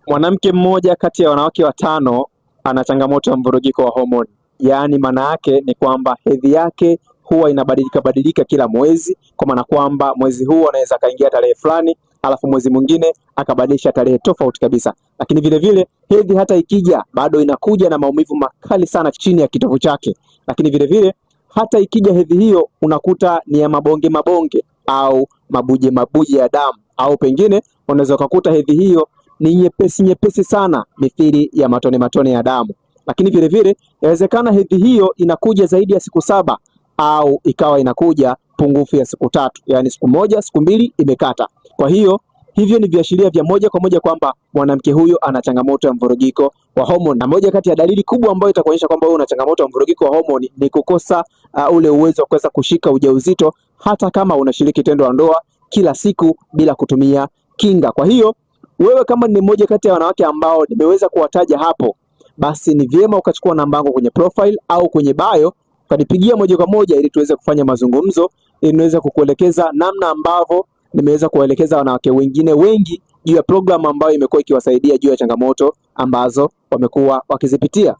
Mwanamke mmoja kati ya wanawake watano ana changamoto ya mvurugiko wa homoni. Yaani maana yake ni kwamba hedhi yake huwa inabadilika badilika kila mwezi, kwa maana kwamba mwezi huu anaweza akaingia tarehe fulani, alafu mwezi mwingine akabadilisha tarehe tofauti kabisa. Lakini vile vile hedhi hata ikija bado inakuja na maumivu makali sana chini ya kitovu chake. Lakini vile vile hata ikija hedhi hiyo unakuta ni ya mabonge mabonge au mabuje mabuje ya damu, au pengine unaweza kukuta hedhi hiyo ni nyepesi nyepesi sana mithili ya matone matone ya damu. Lakini vile vile inawezekana hedhi hiyo inakuja zaidi ya siku 7 au ikawa inakuja pungufu ya siku 3, yaani siku moja siku 2 imekata. Kwa hiyo hivyo ni viashiria vya moja kwa moja kwamba mwanamke huyo ana changamoto ya mvurugiko wa homoni. Na moja kati ya dalili kubwa ambayo itakuonyesha kwamba wewe una changamoto ya mvurugiko wa homoni ni kukosa ule uwezo wa kuweza kushika ujauzito hata kama unashiriki tendo la ndoa kila siku bila kutumia kinga. Kwa hiyo wewe kama ni mmoja kati ya wanawake ambao nimeweza kuwataja hapo, basi ni vyema ukachukua namba yangu kwenye profile au kwenye bio ukanipigia moja kwa moja ili tuweze kufanya mazungumzo, ili niweze kukuelekeza namna ambavyo nimeweza kuwaelekeza wanawake wengine wengi juu ya programu ambayo imekuwa ikiwasaidia juu ya changamoto ambazo wamekuwa wakizipitia.